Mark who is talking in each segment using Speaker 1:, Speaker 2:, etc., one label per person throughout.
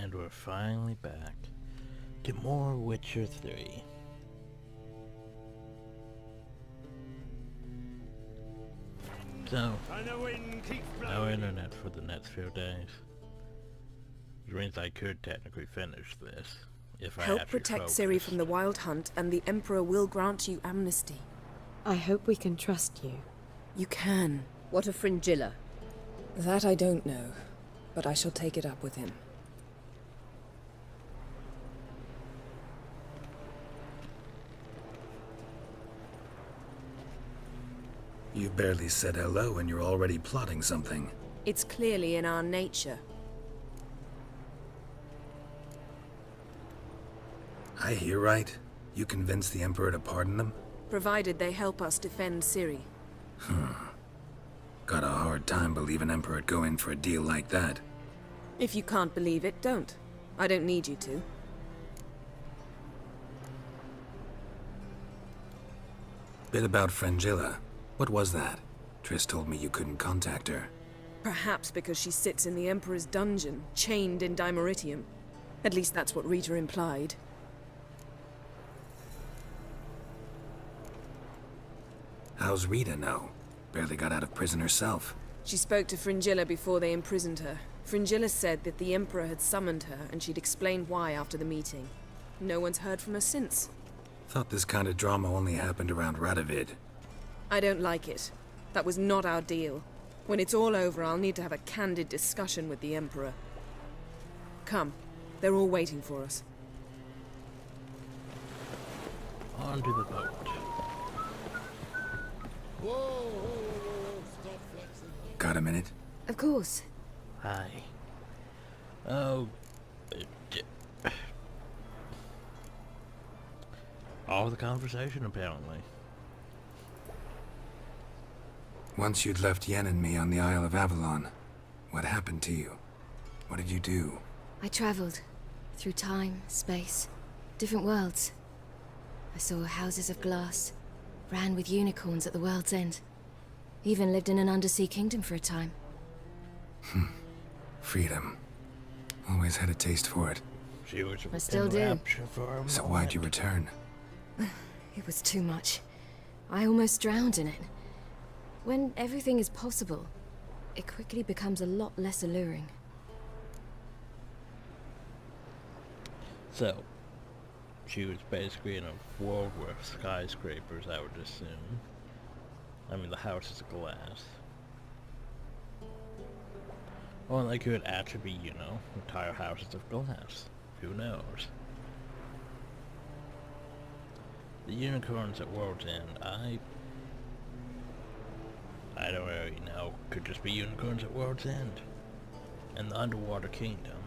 Speaker 1: And we're finally back to more Witcher 3. So, no internet for the next few days. Which means I could technically finish this, if I
Speaker 2: Help protect Ciri from the Wild Hunt, and the Emperor will grant you amnesty.
Speaker 3: I hope we can trust you.
Speaker 2: You can.
Speaker 4: What of Fringilla?
Speaker 2: That I don't know, but I shall take it up with him.
Speaker 5: You barely said hello and you're already plotting something.
Speaker 2: It's clearly in our nature.
Speaker 5: I hear right? You convinced the Emperor to pardon them?
Speaker 2: Provided they help us defend Ciri.
Speaker 5: Got a hard time believing Emperor'd go in for a deal like that.
Speaker 2: If you can't believe it, don't. I don't need you to.
Speaker 5: Bit about Fringilla. What was that? Triss told me you couldn't contact her.
Speaker 2: Perhaps because she sits in the Emperor's dungeon, chained in Dimeritium. At least that's what Rita implied.
Speaker 5: How's Rita know? Barely got out of prison herself.
Speaker 2: She spoke to Fringilla before they imprisoned her. Fringilla said that the Emperor had summoned her, and she'd explained why after the meeting. No one's heard from her since.
Speaker 5: Thought this kind of drama only happened around Radovid.
Speaker 2: I don't like it. That was not our deal. When it's all over, I'll need to have a candid discussion with the Emperor. Come. They're all waiting for us.
Speaker 1: On to the boat.
Speaker 6: Stop flexing.
Speaker 5: Got a minute?
Speaker 3: Of course.
Speaker 1: Hi. Oh. All the conversation, apparently.
Speaker 5: Once you'd left Yen and me on the Isle of Avalon, what happened to you? What did you do?
Speaker 3: I traveled through time, space, different worlds. I saw houses of glass, ran with unicorns at the world's end. Even lived in an undersea kingdom for a time.
Speaker 5: Freedom. Always had a taste for it.
Speaker 1: She was
Speaker 3: I still do.
Speaker 1: enraptured for a
Speaker 5: So
Speaker 1: moment.
Speaker 5: why'd you return?
Speaker 3: It was too much. I almost drowned in it. When everything is possible, it quickly becomes a lot less alluring.
Speaker 1: So, she was basically in a world with skyscrapers, I would assume. I mean, the house is glass. Or they could actually be, you know, entire houses of glass. Who knows? The unicorns at World's End, I don't really know. Could just be unicorns at World's End. And the underwater kingdom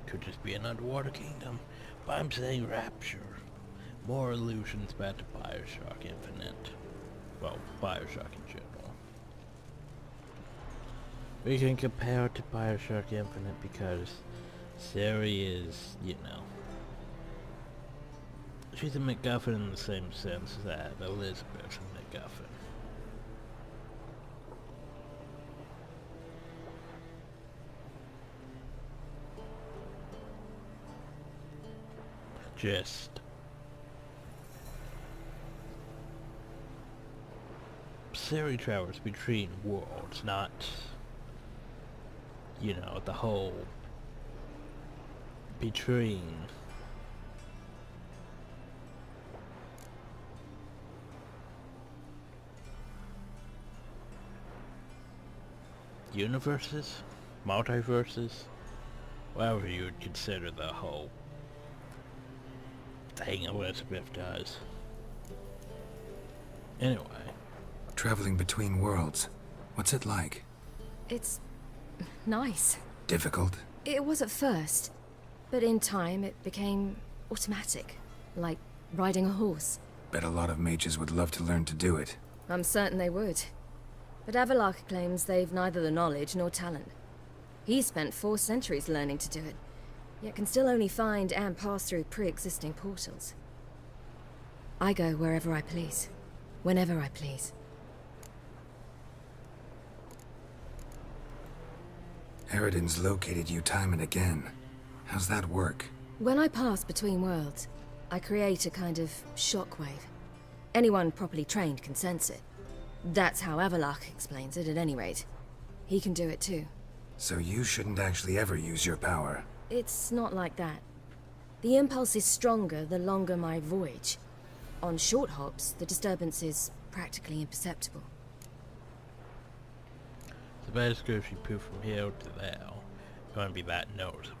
Speaker 1: could just be an underwater kingdom. But I'm saying Rapture. More allusions back to Bioshock Infinite. Well, Bioshock in general. We can compare it to Bioshock Infinite because Ciri is, you know, she's a MacGuffin in the same sense that Elizabeth's a MacGuffin. Just Ciri travels between worlds, not, you know, the whole between universes, multiverses, whatever you would consider the whole thing Elizabeth does. Anyway.
Speaker 5: Traveling between worlds. What's it like?
Speaker 3: It's nice.
Speaker 5: Difficult?
Speaker 3: It was at first, but in time it became automatic, like riding a horse.
Speaker 5: Bet a lot of mages would love to learn to do it.
Speaker 3: I'm certain they would. But Avalark claims they've neither the knowledge nor talent. He spent 4 centuries learning to do it, yet can still only find and pass through pre-existing portals. I go wherever I please, whenever I please.
Speaker 5: Eridan's located you time and again. How's that work?
Speaker 3: When I pass between worlds, I create a kind of shockwave. Anyone properly trained can sense it. That's how Avalok explains it, at any rate. He can do it too.
Speaker 5: So you shouldn't actually ever use your power.
Speaker 3: It's not like that. The impulse is stronger the longer my voyage. On short hops, the disturbance is practically imperceptible.
Speaker 1: So basically if you put from here to there, it's going to be that noticeable.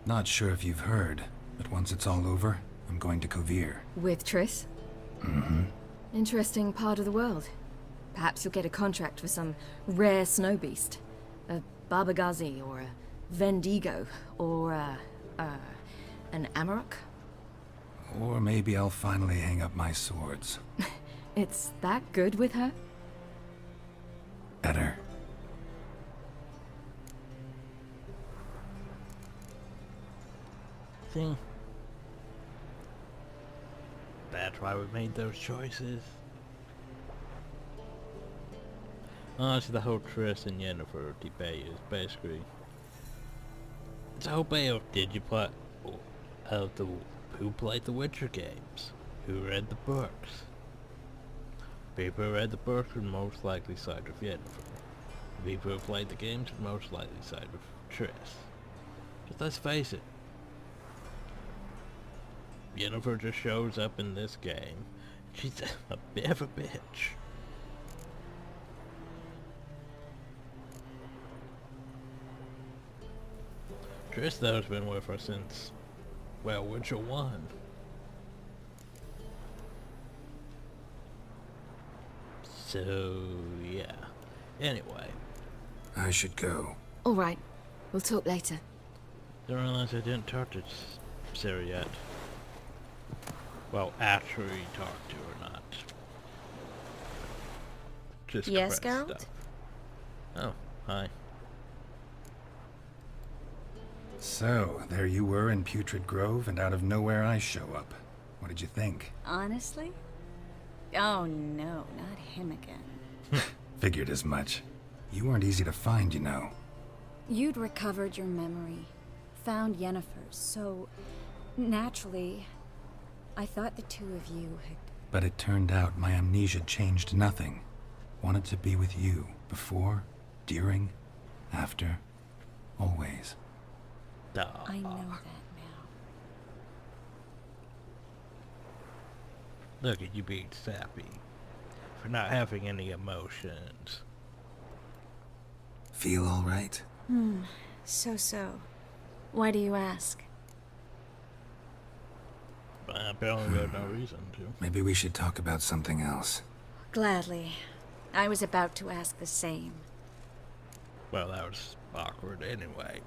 Speaker 5: Not sure if you've heard, but once it's all over, I'm going to Kovir.
Speaker 3: With Triss?
Speaker 5: Mm-hmm.
Speaker 3: Interesting part of the world. Perhaps you'll get a contract for some rare snow beast. A Barbagazi, or a Vendigo, or an Amarok?
Speaker 5: Or maybe I'll finally hang up my swords.
Speaker 3: It's that good with her?
Speaker 5: Better.
Speaker 1: See? That's why we made those choices. Honestly, the whole Triss and Yennefer debate is basically... It's a whole debate of did you play... who played the Witcher games? Who read the books? People who read the books would most likely side with Yennefer. The people who played the games would most likely side with Triss. Just let's face it. Yennefer just shows up in this game. She's a bit of a bitch. Triss though has been with her since, well, Witcher 1. So, yeah. Anyway.
Speaker 5: I should go.
Speaker 3: All right. We'll talk later.
Speaker 1: Didn't realize I didn't talk to Sarah yet. Well, actually talk to her, not just
Speaker 3: Yes,
Speaker 1: Crest
Speaker 3: Geralt?
Speaker 1: stuff. Oh, hi.
Speaker 5: So, there you were in Putrid Grove, and out of nowhere I show up. What did you think?
Speaker 4: Honestly? Oh no, not him again.
Speaker 5: Figured as much. You weren't easy to find, you know.
Speaker 4: You'd recovered your memory, found Yennefer, so naturally, I thought the two of you had...
Speaker 5: But it turned out my amnesia changed nothing. Wanted to be with you, before, during, after, always.
Speaker 4: I know that now.
Speaker 1: Look at you being sappy. For not having any emotions.
Speaker 5: Feel all right?
Speaker 4: So. Why do you ask?
Speaker 1: But apparently there's no reason to.
Speaker 5: Maybe we should talk about something else.
Speaker 4: Gladly. I was about to ask the same.
Speaker 1: Well, that was awkward anyway.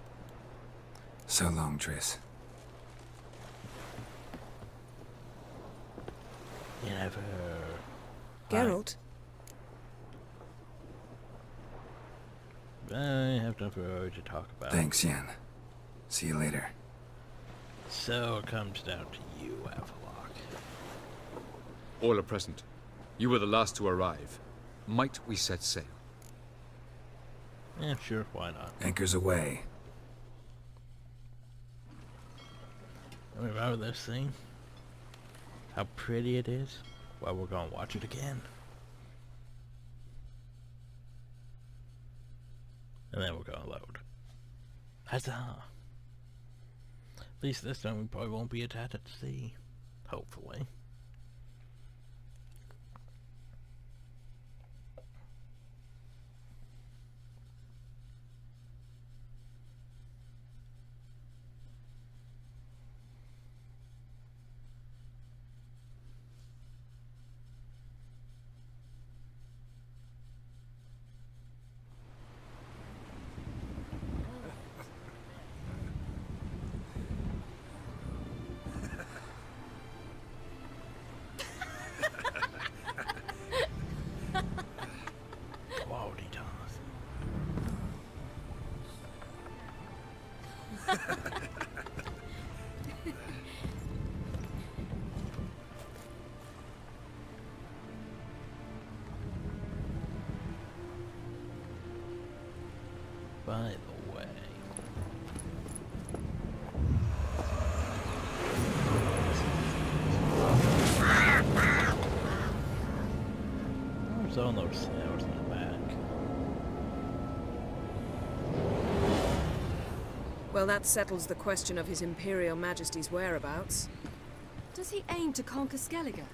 Speaker 5: So long, Triss.
Speaker 1: You never...
Speaker 2: Geralt?
Speaker 1: I have nothing to talk about.
Speaker 5: Thanks, Yen. See you later.
Speaker 1: So it comes down to you, Avalok.
Speaker 6: All are present. You were the last to arrive. Might we set sail?
Speaker 1: Yeah, sure, why not?
Speaker 5: Anchors away.
Speaker 1: Remember this thing? How pretty it is? Well, we're gonna watch it again. And then we're gonna load. Huzzah! At least this time we probably won't be attacked at sea. Hopefully. Quality time. by the way. There's all those stairs in the back.
Speaker 2: Well, that settles the question of His Imperial Majesty's whereabouts.
Speaker 3: Does he aim to conquer Skellige?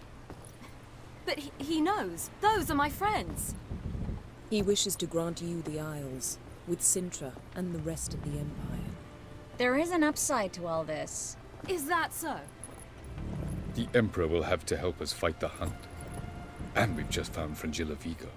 Speaker 3: But he knows. Those are my friends.
Speaker 2: He wishes to grant you the Isles, with Sintra and the rest of the Empire.
Speaker 4: There is an upside to all this.
Speaker 3: Is that so?
Speaker 6: The Emperor will have to help us fight the Hunt. And we've just found Fringilla Vigo.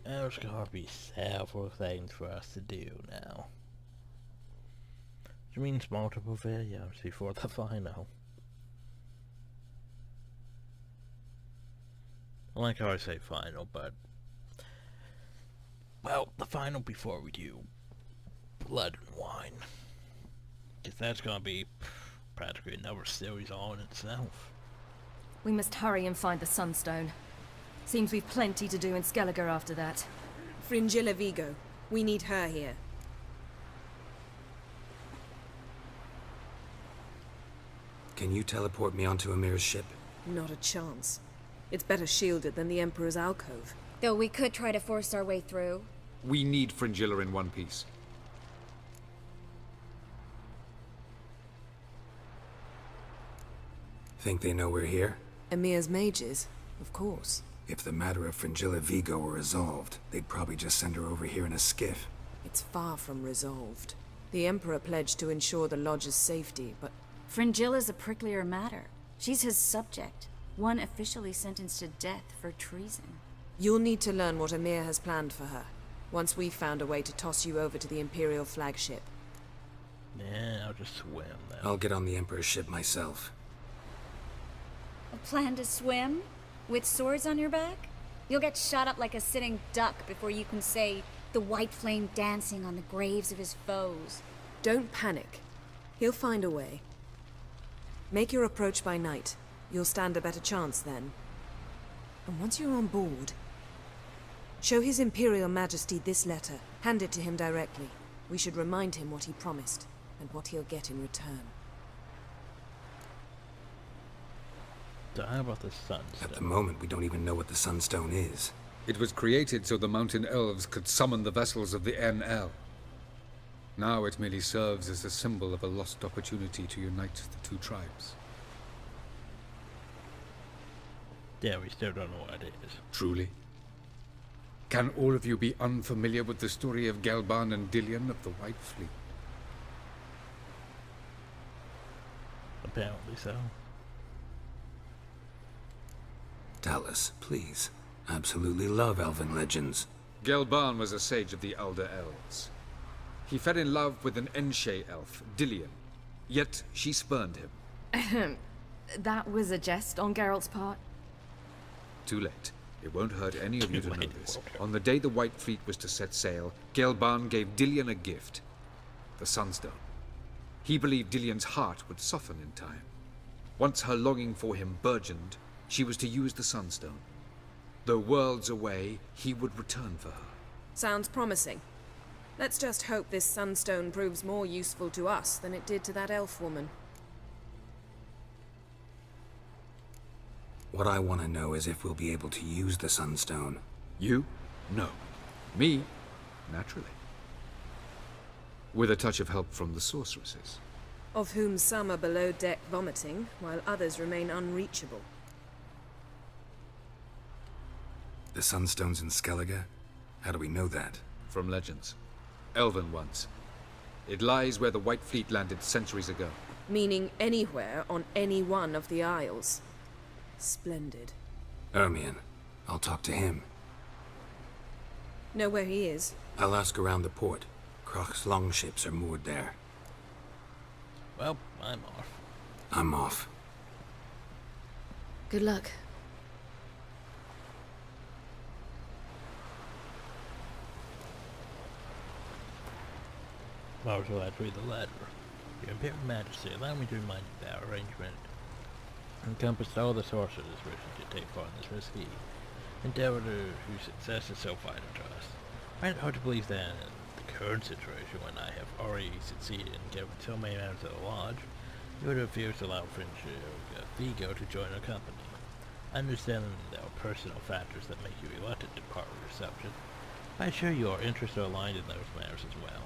Speaker 1: There's gotta be several things for us to do now. Which means multiple videos before the final. I like how I say final, but... well, the final before we do Blood and Wine. Because that's gonna be practically another series all in itself.
Speaker 3: We must hurry and find the Sunstone. Seems we've plenty to do in Skellige after that.
Speaker 2: Fringilla Vigo. We need her here.
Speaker 5: Can you teleport me onto Amir's ship?
Speaker 2: Not a chance. It's better shielded than the Emperor's alcove.
Speaker 4: Though we could try to force our way through.
Speaker 6: We need Fringilla in one piece.
Speaker 5: Think they know we're here?
Speaker 2: Emir's mages, of course.
Speaker 5: If the matter of Fringilla Vigo were resolved, they'd probably just send her over here in a skiff.
Speaker 2: It's far from resolved. The Emperor pledged to ensure the Lodge's safety, but...
Speaker 4: Fringilla's a pricklier matter. She's his subject. One officially sentenced to death for treason.
Speaker 2: You'll need to learn what Emir has planned for her, once we've found a way to toss you over to the Imperial flagship.
Speaker 1: Yeah, I'll just swim then.
Speaker 5: I'll get on the Emperor's ship myself.
Speaker 4: A plan to swim? With swords on your back? You'll get shot up like a sitting duck before you can say, the white flame dancing on the graves of his foes.
Speaker 2: Don't panic. He'll find a way. Make your approach by night. You'll stand a better chance then. And once you're on board, show His Imperial Majesty this letter. Hand it to him directly. We should remind him what he promised, and what he'll get in return.
Speaker 1: So how about the Sunstone?
Speaker 5: At the moment, we don't even know what the Sunstone is.
Speaker 6: It was created so the mountain elves could summon the vessels of the NL. Now it merely serves as a symbol of a lost opportunity to unite the two tribes.
Speaker 1: Yeah, we still don't know what it is.
Speaker 6: Truly? Can all of you be unfamiliar with the story of Gelban and Dillion of the White Fleet?
Speaker 1: Apparently so.
Speaker 5: Tell us, please. Absolutely love elven legends.
Speaker 6: Gelban was a sage of the Elder Elves. He fell in love with an Enshe elf, Dillion, yet she spurned him.
Speaker 3: That was a jest on Geralt's part.
Speaker 6: Too late. It won't hurt any of you to know
Speaker 1: Wait,
Speaker 6: this.
Speaker 1: okay.
Speaker 6: On the day the White Fleet was to set sail, Gelban gave Dillion a gift. The Sunstone. He believed Dillion's heart would soften in time. Once her longing for him burgeoned, she was to use the Sunstone. Though worlds away, he would return for her.
Speaker 2: Sounds promising. Let's just hope this Sunstone proves more useful to us than it did to that elf woman.
Speaker 5: What I want to know is if we'll be able to use the Sunstone.
Speaker 6: You? No. Me? Naturally. With a touch of help from the sorceresses.
Speaker 2: Of whom some are below deck vomiting, while others remain unreachable.
Speaker 5: The Sunstone's in Skellige? How do we know that?
Speaker 6: From legends. Elven ones. It lies where the White Fleet landed centuries ago.
Speaker 2: Meaning anywhere on any one of the Isles. Splendid.
Speaker 5: Ermion. I'll talk to him.
Speaker 2: Know where he is?
Speaker 5: I'll ask around the port. Croc's longships are moored there.
Speaker 1: Well, I'm off.
Speaker 5: I'm off.
Speaker 3: Good luck.
Speaker 1: Marshal, I read the letter. Your Imperial Majesty, allow me to remind you that our arrangement encompassed all the sorcerers wishing to take part in this risky endeavor whose success is so vital to us. I find it hard to believe that in the current situation, when I have already succeeded in getting so many members of the Lodge, you would refuse to allow Prince Vigo to join our company. I understand there are personal factors that make you reluctant to part with your subject. I assure you our interests are aligned in those matters as well.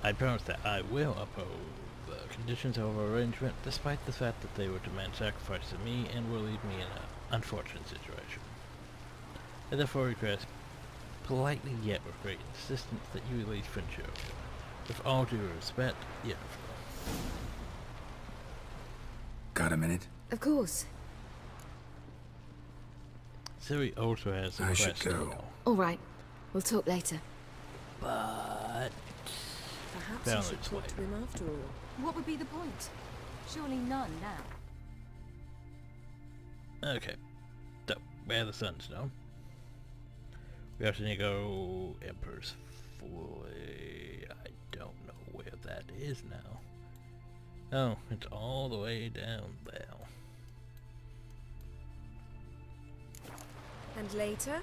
Speaker 1: I promise that I will uphold the conditions of our arrangement, despite the fact that they would demand sacrifice to me and will leave me in an unfortunate situation. I therefore request, politely yet with great insistence, that you release Prince Yoga. With all due respect, Yennefer.
Speaker 5: Got a minute?
Speaker 3: Of course.
Speaker 1: Ciri also has a
Speaker 5: I should
Speaker 1: quest to
Speaker 5: go.
Speaker 1: go.
Speaker 3: All right. We'll talk later.
Speaker 1: But
Speaker 2: Perhaps you
Speaker 1: balance
Speaker 2: should talk to
Speaker 1: later.
Speaker 2: him after all.
Speaker 3: What would be the point? Surely none now.
Speaker 1: Okay. So, where the Sunstone. We also need to go Emperor's Fully. I don't know where that is now. Oh, it's all the way down there.
Speaker 2: And later?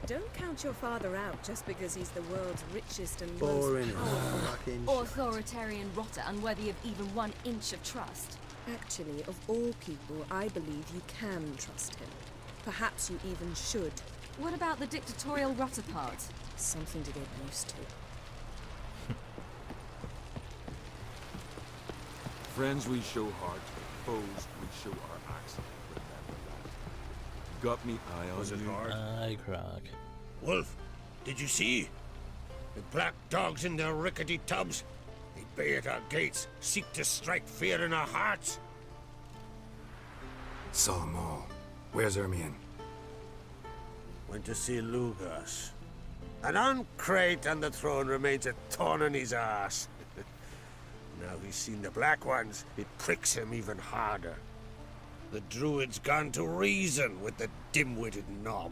Speaker 2: Don't count your father out just because he's the world's richest and
Speaker 7: Boring
Speaker 2: most
Speaker 7: as
Speaker 2: powerful.
Speaker 7: fucking shit.
Speaker 3: Authoritarian rotter unworthy of even 1 inch of trust.
Speaker 2: Actually, of all people, I believe you can trust him. Perhaps you even should.
Speaker 3: What about the dictatorial rotter part?
Speaker 2: Something to get used to.
Speaker 8: Friends we show heart, foes we show our axe. Remember that. Got me eye on
Speaker 7: Was it
Speaker 8: you.
Speaker 7: hard?
Speaker 1: Aye, Croc.
Speaker 7: Wolf, did you see? The black dogs in their rickety tubs. They bay at our gates, seek to strike fear in our hearts.
Speaker 5: Saw 'em all. Where's Ermion?
Speaker 7: Went to see Lugas. An uncrate on the throne remains a thorn in his ass. Now he's seen the Black Ones, it pricks him even harder. The Druid's gone to reason with the dim-witted knob.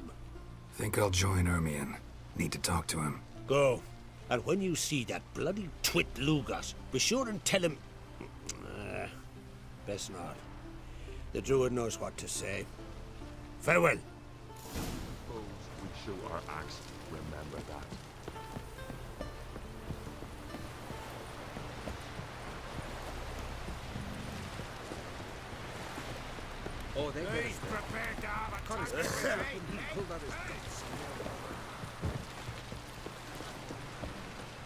Speaker 5: Think I'll join Ermion. Need to talk to him.
Speaker 7: Go. And when you see that bloody twit Lugas, be sure and tell him... best not. The Druid knows what to say. Farewell.
Speaker 8: Foes we show our axe. Remember that.
Speaker 6: Oh, they got us there.
Speaker 7: prepared to have a
Speaker 6: Pulled out his guts.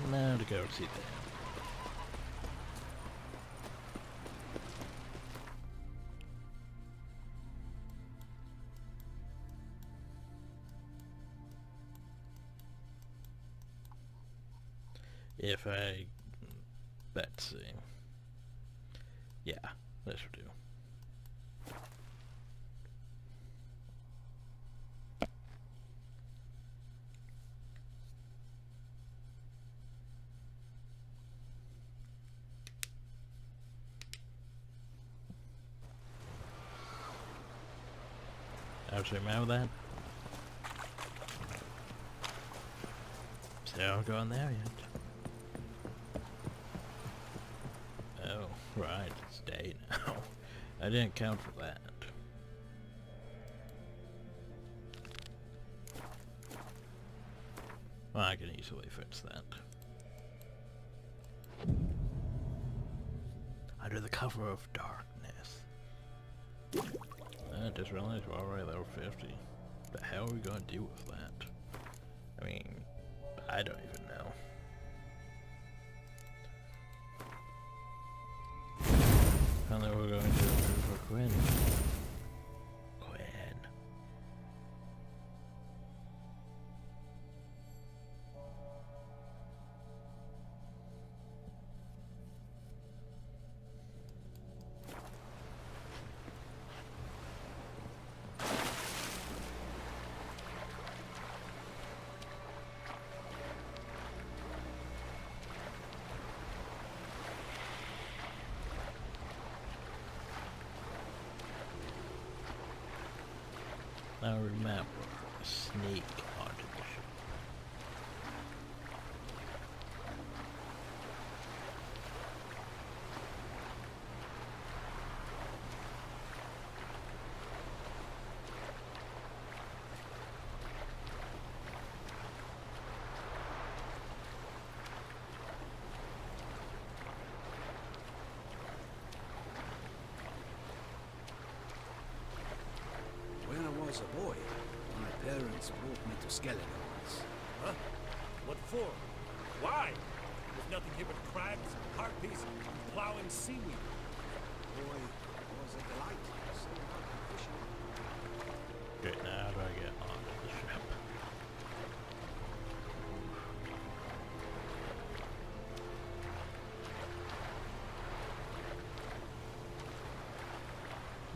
Speaker 1: Now to go see that. If I... let's see. Yeah, this will do. Actually, remember that? See, I haven't gone there yet. Oh, right, it's day now. I didn't count for that. Well, I can easily fix that. Under the cover of darkness. I just realized we're already level 50. The hell are we gonna do with that? I mean, I don't even know. And then we're going to move for Quinn. Quinn. Now remember, a snake haunted the ship.
Speaker 9: was a boy, my parents brought me to Skelegons.
Speaker 10: Huh? What for? Why? There's nothing here but crabs, harpies, and plowing seaweed.
Speaker 9: Boy was a delight. So fishing.
Speaker 1: Okay, now how do I get onto the ship?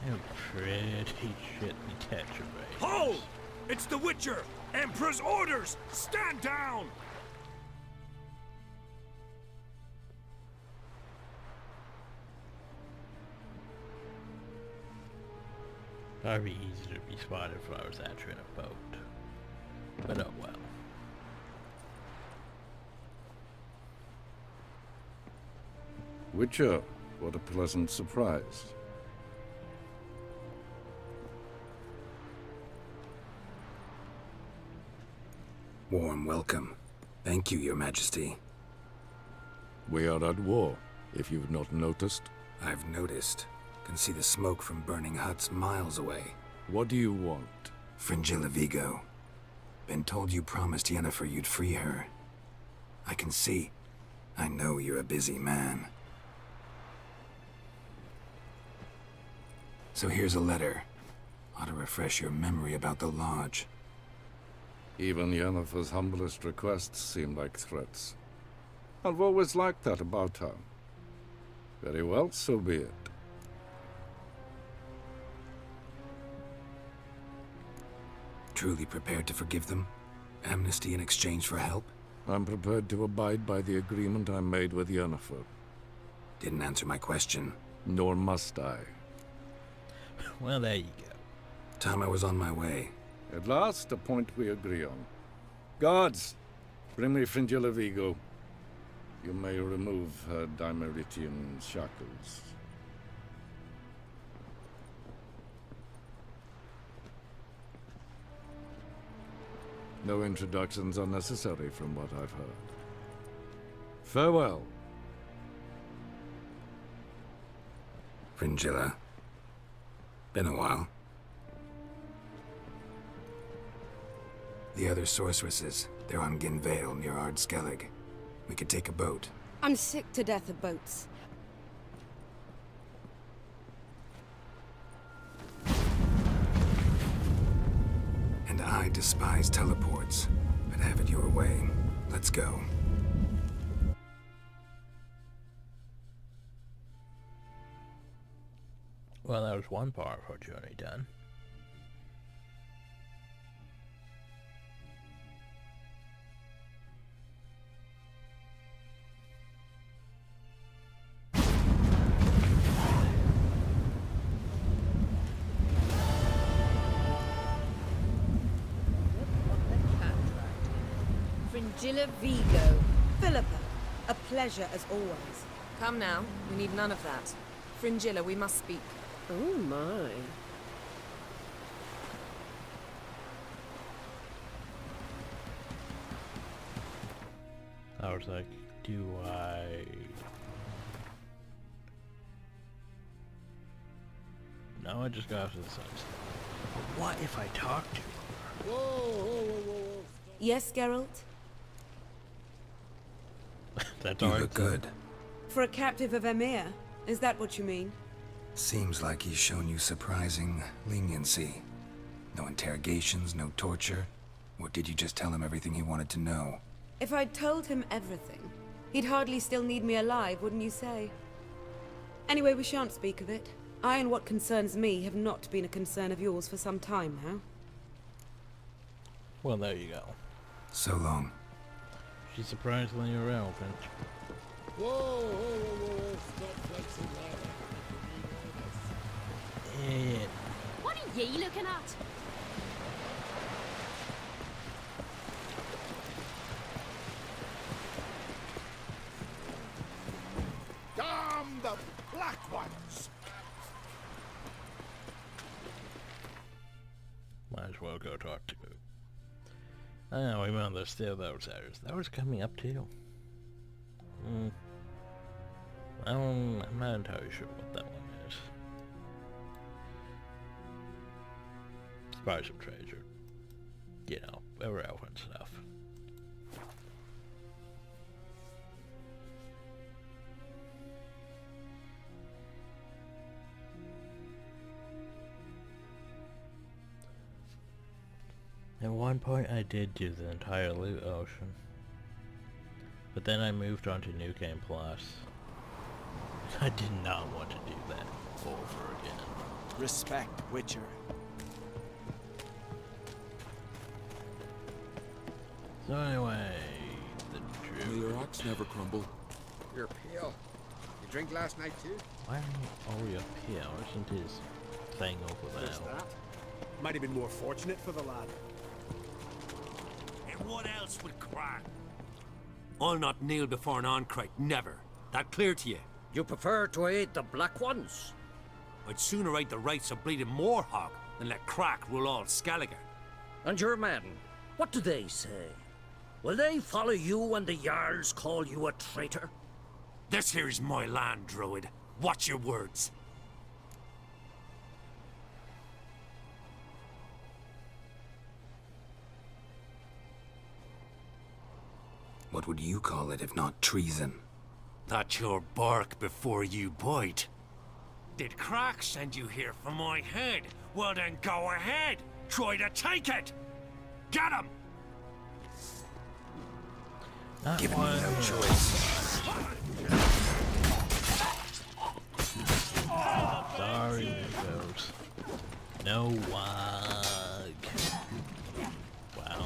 Speaker 1: Oh, pretty shit detachable.
Speaker 10: Hold! It's the Witcher! Emperor's orders! Stand down!
Speaker 1: That'd be easy to be spotted if I was actually in a boat. But oh well.
Speaker 8: Witcher, what a pleasant surprise.
Speaker 5: Warm welcome. Thank you, Your Majesty.
Speaker 8: We are at war, if you've not noticed.
Speaker 5: I've noticed. Can see the smoke from burning huts miles away.
Speaker 8: What do you want?
Speaker 5: Fringilla Vigo. Been told you promised Yennefer you'd free her. I can see. I know you're a busy man. So here's a letter. Ought to refresh your memory about the Lodge.
Speaker 8: Even Yennefer's humblest requests seem like threats. I've always liked that about her. Very well, so be it.
Speaker 5: Truly prepared to forgive them? Amnesty in exchange for help?
Speaker 8: I'm prepared to abide by the agreement I made with Yennefer.
Speaker 5: Didn't answer my question.
Speaker 8: Nor must I.
Speaker 1: Well, there you go.
Speaker 5: Time I was on my way.
Speaker 8: At last, a point we agree on. Guards, bring me Fringilla Vigo. You may remove her Dimeritian shackles. No introductions are necessary from what I've heard. Farewell.
Speaker 5: Fringilla. Been a while. The other sorceresses, they're on Ginvale near Ard Skellig. We could take a boat.
Speaker 11: I'm sick to death of boats.
Speaker 5: And I despise teleports, but have it your way. Let's go.
Speaker 1: Well, that was one part of our journey done.
Speaker 11: Fringilla Vigo. Philippa, a pleasure as always.
Speaker 2: Come now, we need none of that. Fringilla, we must speak.
Speaker 11: Oh my.
Speaker 1: I was like, do I... No, I just got off to the sunset. But what if I talk to her?
Speaker 7: Whoa, whoa, whoa, whoa, whoa.
Speaker 11: Yes, Geralt?
Speaker 1: That's
Speaker 5: You
Speaker 1: all
Speaker 5: look good.
Speaker 11: For a captive of Emir, is that what you mean?
Speaker 5: Seems like he's shown you surprising leniency. No interrogations, no torture. Or did you just tell him everything he wanted to know?
Speaker 11: If I'd told him everything, he'd hardly still need me alive, wouldn't you say? Anyway, we shan't speak of it. I and what concerns me have not been a concern of yours for some time now.
Speaker 1: Well, there you go.
Speaker 5: So long.
Speaker 1: She's surprisingly irrelevant.
Speaker 7: Whoa, whoa, whoa, whoa. Stop flexing like
Speaker 1: Yeah.
Speaker 12: What are ye looking at?
Speaker 7: Damn the black ones!
Speaker 1: Might as well go talk to her. Oh, we found the Still Outsiders. That was coming up too. I'm not entirely sure what that one is. Probably some treasure. You know, irrelevant stuff. At one point I did do the entire loot ocean. But then I moved on to New Game Plus. I did not want to do that over again.
Speaker 9: Respect, Witcher.
Speaker 1: So anyway, the
Speaker 13: May your
Speaker 1: druid.
Speaker 13: ox never crumble.
Speaker 9: You're pale. You drink last night too?
Speaker 1: Why are we up here? Isn't his thing over
Speaker 9: Just
Speaker 1: there?
Speaker 9: that. Might have been more fortunate for the lad.
Speaker 10: And what else would crack? I'll not kneel before an Oncrite, never. That clear to you?
Speaker 14: You prefer to aid the Black Ones?
Speaker 10: I'd sooner aid the rights of bleeding Moorhog than let crack rule all Skellige.
Speaker 14: And your men, what do they say? Will they follow you when the Jarls call you a traitor?
Speaker 10: This here's my land, Druid. Watch your words.
Speaker 5: What would you call it if not treason?
Speaker 10: That's your bark before you bite. Did crack send you here for my head? Well then go ahead. Try to take it. Get him!
Speaker 5: Giving me no choice.
Speaker 1: Sorry, Nikos. No wag. Wow.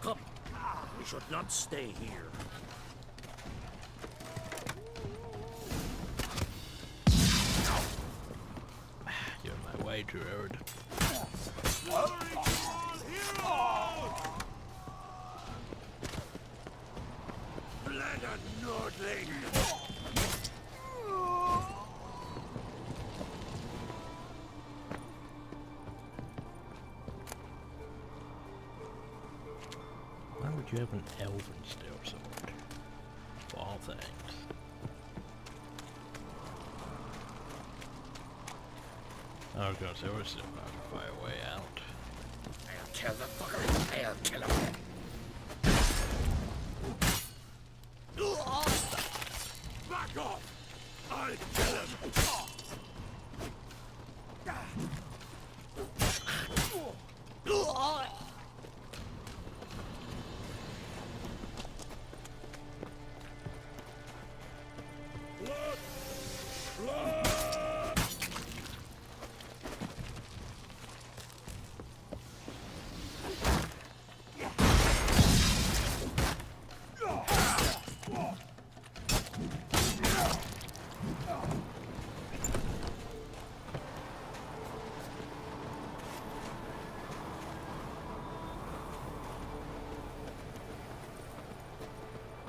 Speaker 14: Come, we should not stay here.
Speaker 1: You're in my way, Druid. Why would you have an elven steel sword? Of all things. I was gonna say we're still about to find a way out.
Speaker 14: I'll kill the fucker. I'll kill him.
Speaker 10: Back off! I'll kill him!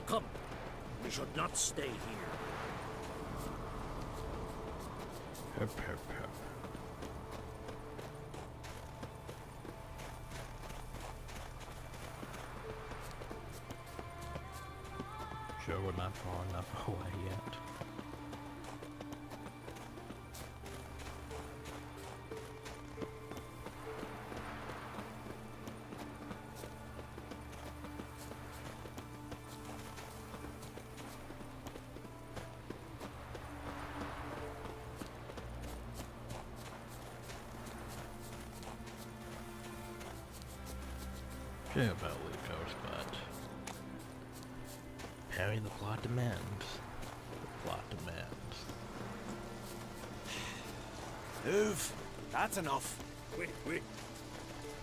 Speaker 14: Come, we should not stay here.
Speaker 1: Herp, herp, herp. Sure we're not far enough away yet. Sure about Lucas, but Harry, the plot demands. The plot demands.
Speaker 9: Move. That's enough.
Speaker 13: Wait.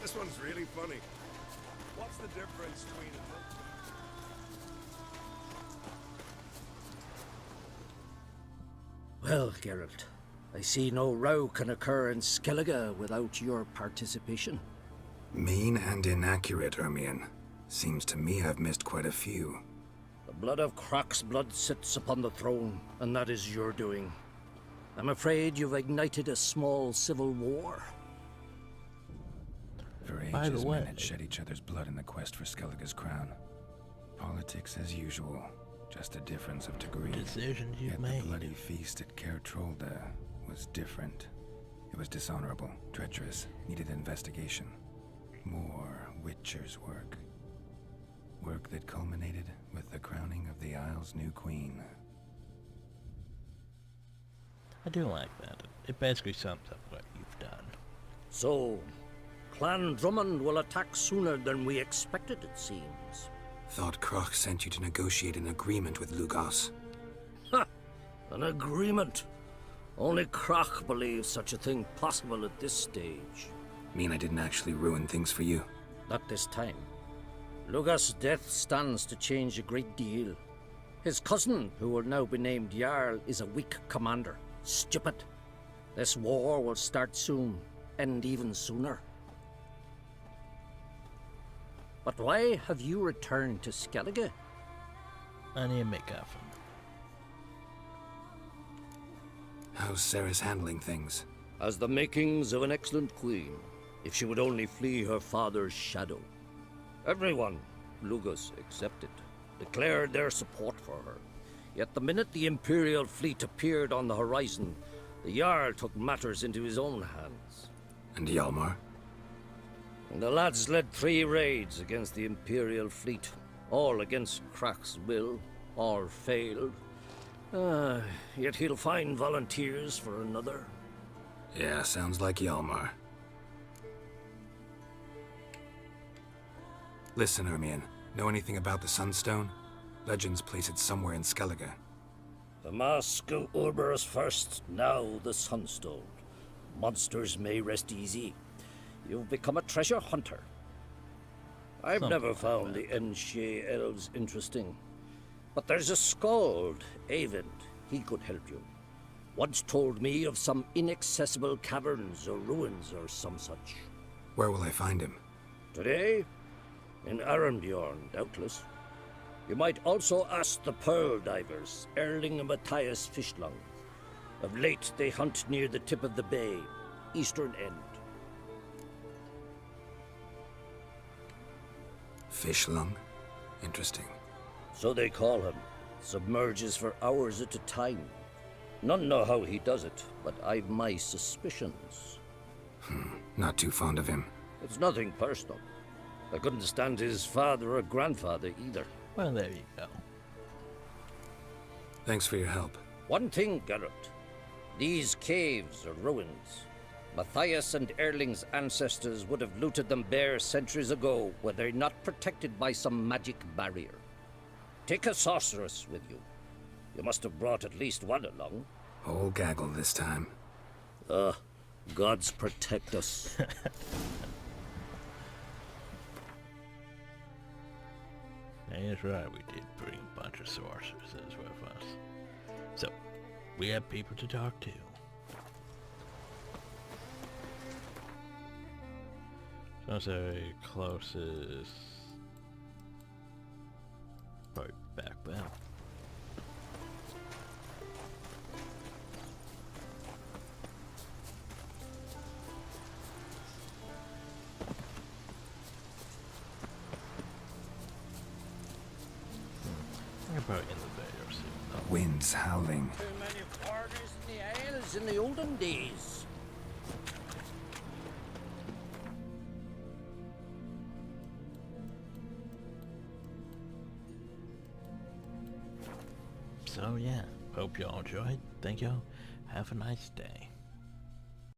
Speaker 13: This one's really funny. What's the difference between a
Speaker 14: Well, Geralt, I see no row can occur in Skellige without your participation.
Speaker 5: Mean and inaccurate, Ermion. Seems to me I've missed quite a few.
Speaker 14: The blood of Croc's blood sits upon the throne, and that is your doing. I'm afraid you've ignited a small civil war.
Speaker 5: For
Speaker 1: By the
Speaker 5: ages,
Speaker 1: way-
Speaker 5: men had shed each other's blood in the quest for Skellige's crown. Politics as usual. just a difference of degree.
Speaker 1: Decisions you've
Speaker 5: Yet
Speaker 1: made.
Speaker 5: the bloody feast at Caer Trolda was different. It was dishonorable, treacherous, needed investigation. More Witcher's work. Work that culminated with the crowning of the Isle's new queen.
Speaker 1: I do like that. It basically sums up what you've done.
Speaker 14: So, Clan Drummond will attack sooner than we expected, it seems.
Speaker 5: Thought Kroch sent you to negotiate an agreement with Lugos.
Speaker 14: Ha! An agreement? Only Kroch believes such a thing possible at this stage.
Speaker 5: Mean I didn't actually ruin things for you?
Speaker 14: Not this time. Lugos' death stands to change a great deal. His cousin, who will now be named Jarl, is a weak commander. Stupid. This war will start soon, end even sooner. But why have you returned to Skellige?
Speaker 1: I need to make up for him.
Speaker 5: How's Sarah's handling things?
Speaker 14: Has the makings of an excellent queen, if she would only flee her father's shadow. Everyone, Lugos excepted, declared their support for her. Yet the minute the Imperial fleet appeared on the horizon, the Jarl took matters into his own hands.
Speaker 5: And Hjalmar?
Speaker 14: And the lads led 3 raids against the Imperial fleet, all against Kroch's will, all failed. Yet he'll find volunteers for another.
Speaker 5: Yeah, sounds like Hjalmar. Listen, Ermion, know anything about the Sunstone? Legends place it somewhere in Skellige.
Speaker 14: The Mask of Urberus first, now the Sunstone. Monsters may rest easy. You've become a treasure hunter. I've never found the Enshe elves interesting. But there's a skald, Eyvind. He could help you. Once told me of some inaccessible caverns or ruins or some such.
Speaker 5: Where will I find him?
Speaker 14: Today? In Arambjorn, doubtless. You might also ask the Pearl Divers, Erling and Matthias Fishlung. Of late, they hunt near the tip of the bay, eastern end.
Speaker 5: Fishlung? Interesting.
Speaker 14: So they call him. Submerges for hours at a time. None know how he does it, but I've my suspicions.
Speaker 5: Not too fond of him.
Speaker 14: It's nothing personal. I couldn't stand his father or grandfather either.
Speaker 1: Well, there you go.
Speaker 5: Thanks for your help.
Speaker 14: One thing, Geralt. These caves are ruins. Matthias and Erling's ancestors would have looted them bare centuries ago were they not protected by some magic barrier. Take a sorceress with you. You must have brought at least one along.
Speaker 5: Whole gaggle this time.
Speaker 14: Gods protect us.
Speaker 1: That's right, we did bring a bunch of sorceresses with us. So, we have people to talk to. So I'll say closest... Probably back then. About in the bay or soon.
Speaker 5: Wind's howling.
Speaker 14: Too many foreigners in the Isles in the olden days.
Speaker 1: So yeah, hope y'all enjoyed. Thank y'all. Have a nice day.